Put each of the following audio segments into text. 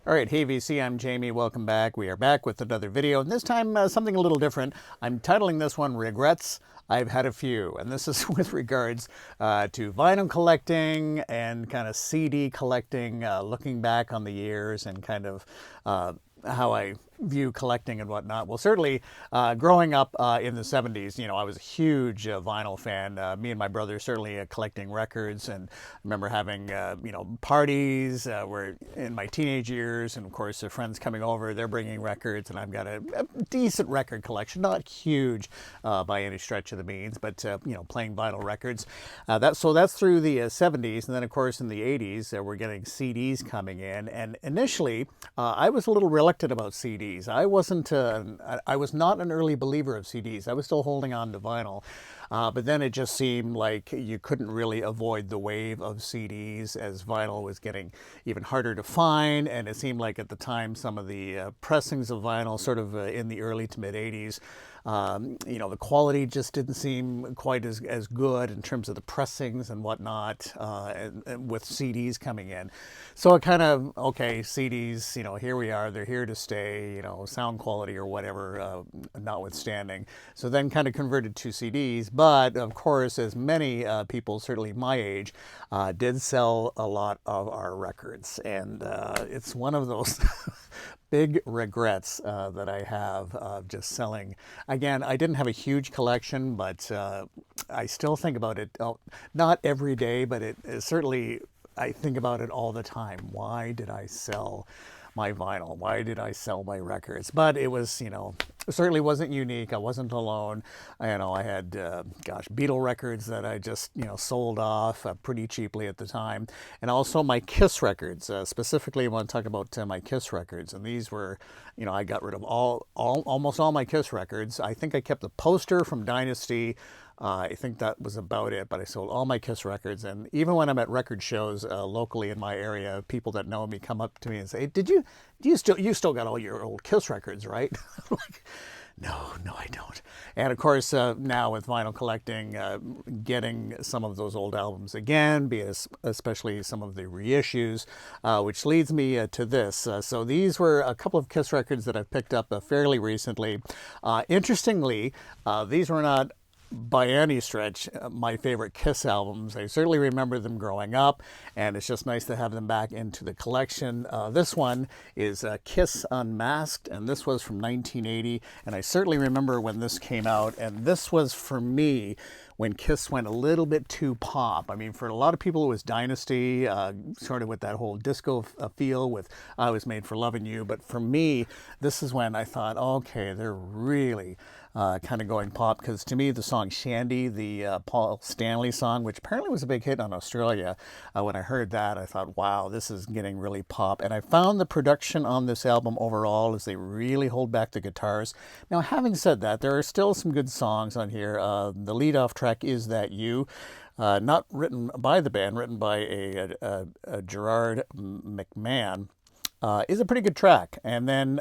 All right, hey VC, I'm Jamie. Welcome back. We are back with another video, and this time something a little different. I'm titling this one Regrets. I've had a few, and this is with regards to vinyl collecting and kind of CD collecting, looking back on the years and kind of how I view collecting and whatnot. Well, certainly growing up in the 70s, I was a huge vinyl fan. Me and my brother certainly collecting records, and I remember having, parties where in my teenage years, and of course, friends coming over, they're bringing records, and I've got a decent record collection, not huge by any stretch of the means, but, playing vinyl records. So that's through the 70s, and then, of course, in the 80s, we're getting CDs coming in, and initially, I was a little reluctant about CDs. I was not an early believer of CDs. I was still holding on to vinyl. But then it just seemed like you couldn't really avoid the wave of CDs as vinyl was getting even harder to find. And it seemed like at the time some of the pressings of vinyl sort of in the early to mid 80s, the quality just didn't seem quite as good in terms of the pressings and whatnot, and with CDs coming in. So it kind of, okay, CDs, here we are, they're here to stay, sound quality or whatever, notwithstanding. So then kind of converted to CDs. But of course, as many people, certainly my age, did sell a lot of our records. And it's one of those big regrets that I have of just selling. Again, I didn't have a huge collection, but I still think about it, not every day, but it certainly, I think about it all the time. Why did I sell my vinyl? Why did I sell my records? But it was, it certainly wasn't unique. I wasn't alone. I had, Beatle records that I just, sold off pretty cheaply at the time. And also my Kiss records. Specifically, I want to talk about my Kiss records. And these were, I got rid of almost all my Kiss records. I think I kept the poster from Dynasty. I think that was about it, but I sold all my Kiss records. And even when I'm at record shows locally in my area, people that know me come up to me and say, you still got all your old Kiss records, right? Like, no, I don't. And of course, now with vinyl collecting, getting some of those old albums again, especially some of the reissues, which leads me to this. So these were a couple of Kiss records that I've picked up fairly recently. Interestingly, these were not by any stretch my favorite Kiss albums. I certainly remember them growing up, and it's just nice to have them back into the collection. This one is Kiss Unmasked, and this was from 1980, and I certainly remember when this came out, and this was, for me, when Kiss went a little bit too pop. I mean, for a lot of people, it was Dynasty, sort of with that whole disco feel with I Was Made for Loving You. But for me, this is when I thought, okay, they're really kind of going pop. Because to me, the song Shandy, the Paul Stanley song, which apparently was a big hit on Australia, when I heard that, I thought, wow, this is getting really pop. And I found the production on this album overall as they really hold back the guitars. Now, having said that, there are still some good songs on here. The lead-off track Is That You? Not written by the band, written by a Gerard McMahon. Is a pretty good track. And then,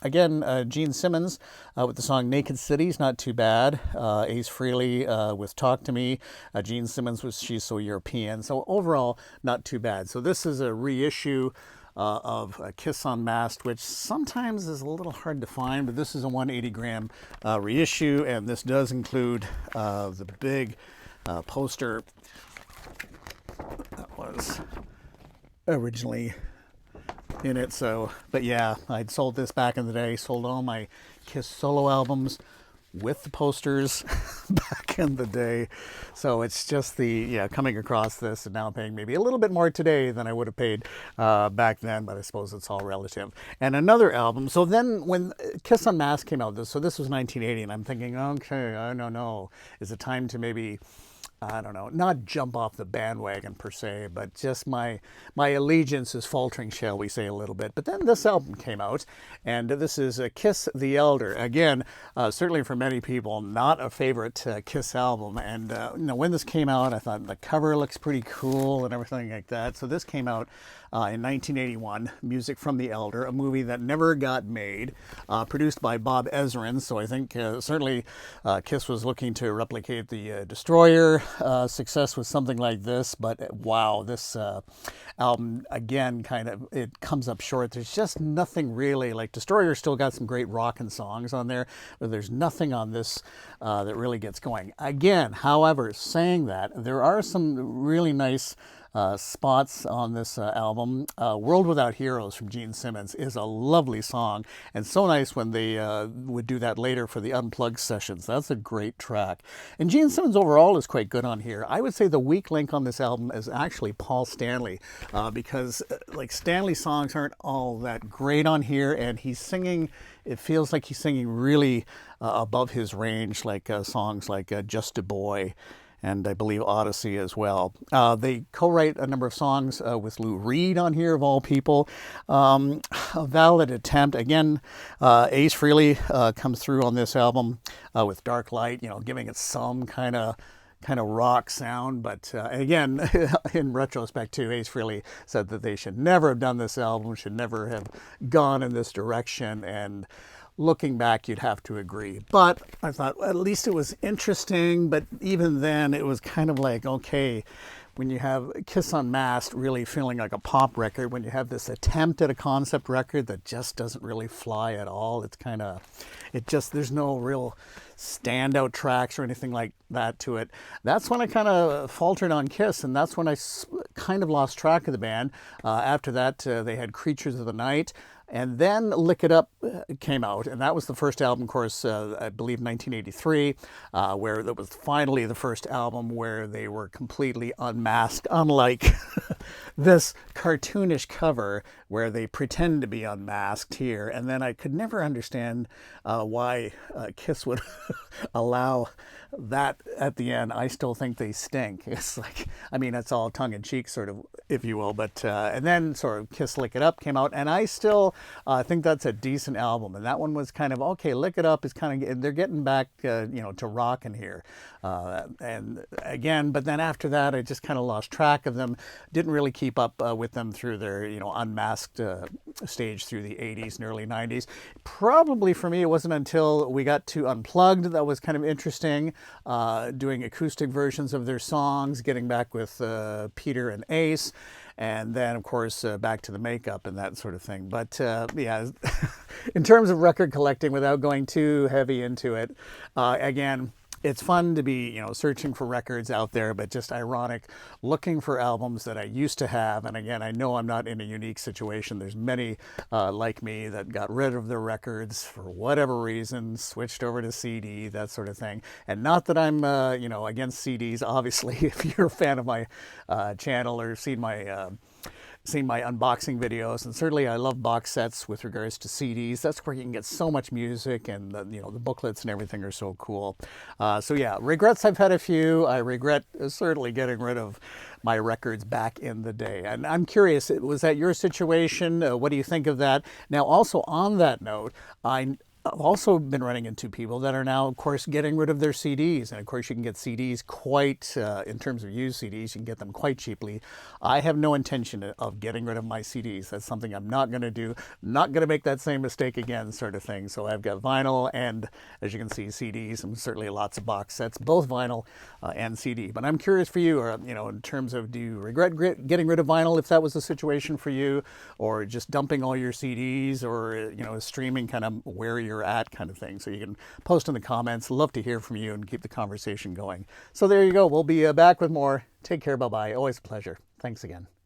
again, Gene Simmons with the song Naked Cities, not too bad. Ace Frehley with Talk to Me. Gene Simmons with She's So European. So overall, not too bad. So this is a reissue of Kiss Unmasked, which sometimes is a little hard to find, but this is a 180 gram reissue, and this does include the big poster that was originally in it. So, but yeah, I'd sold this back in the day, sold all my Kiss solo albums with the posters back in the day. So it's just coming across this and now paying maybe a little bit more today than I would have paid back then, but I suppose it's all relative. And another album. So then when Kiss Unmasked came out, so this was 1980, and I'm thinking, okay, I don't know, is it time to maybe, I don't know, not jump off the bandwagon per se, but just my allegiance is faltering, shall we say, a little bit. But then this album came out, and this is Kiss the Elder. Again, certainly for many people, not a favorite Kiss album. And when this came out, I thought the cover looks pretty cool and everything like that. So this came out in 1981, Music from the Elder, a movie that never got made, produced by Bob Ezrin. So I think certainly Kiss was looking to replicate the Destroyer success with something like this. But wow, this album, again, it comes up short. There's just nothing really, like Destroyer still got some great rockin' songs on there, but there's nothing on this that really gets going. Again, however, saying that, there are some really nice spots on this album. World Without Heroes from Gene Simmons is a lovely song, and so nice when they would do that later for the Unplugged sessions. That's a great track. And Gene Simmons overall is quite good on here. I would say the weak link on this album is actually Paul Stanley, because like Stanley's songs aren't all that great on here, and he's singing, it feels like he's singing really above his range, like songs like Just a Boy, and I believe Odyssey as well. They co-write a number of songs with Lou Reed on here, of all people. A Valid Attempt. Again, Ace Frehley comes through on this album with Dark Light, giving it some kind of rock sound. But again, in retrospect too, Ace Frehley said that they should never have done this album, should never have gone in this direction, and looking back, you'd have to agree. But I thought, well, at least it was interesting. But even then, it was kind of like, okay, when you have Kiss Unmasked really feeling like a pop record, when you have this attempt at a concept record that just doesn't really fly at all, there's no real standout tracks or anything like that to it. That's when I kind of faltered on Kiss, and that's when I kind of lost track of the band. After that, they had Creatures of the Night. And then Lick It Up came out, and that was the first album, of course, I believe 1983, where that was finally the first album where they were completely unmasked, unlike this cartoonish cover where they pretend to be unmasked here. And then I could never understand why Kiss would allow that at the end. I still think they stink. It's like, I mean, it's all tongue-in-cheek, sort of, if you will. But and then sort of Kiss Lick It Up came out, and I still think that's a decent album. And that one was kind of, okay, Lick It Up is kind of, they're getting back, to rockin' here. And again, but then after that, I just kind of lost track of them. Didn't really keep up with them through their, unmasked stage through the 80s and early 90s. Probably for me, it wasn't until we got to Unplugged that was kind of interesting, doing acoustic versions of their songs, getting back with Peter and Ace, and then, of course, back to the makeup and that sort of thing. But yeah, in terms of record collecting, without going too heavy into it, again, it's fun to be, searching for records out there, but just ironic, looking for albums that I used to have. And again, I know I'm not in a unique situation. There's many like me that got rid of their records for whatever reason, switched over to CD, that sort of thing. And not that I'm, against CDs, obviously, if you're a fan of my channel or seen my unboxing videos, and certainly I love box sets with regards to CDs. That's where you can get so much music, and the booklets and everything are so cool. So yeah, regrets, I've had a few. I regret certainly getting rid of my records back in the day. And I'm curious, was that your situation? What do you think of that? Now, also on that note, I've also been running into people that are now, of course, getting rid of their CDs. And of course, you can get CDs quite, in terms of used CDs, you can get them quite cheaply. I have no intention of getting rid of my CDs. That's something I'm not going to do. Not going to make that same mistake again, sort of thing. So I've got vinyl and, as you can see, CDs, and certainly lots of box sets, both vinyl and CD. But I'm curious for you, or, in terms of, do you regret getting rid of vinyl if that was the situation for you, or just dumping all your CDs, or, streaming kind of where you're at kind of thing. So you can post in the comments. Love to hear from you and keep the conversation going. So there you go. We'll be back with more. Take care. Bye-bye. Always a pleasure. Thanks again.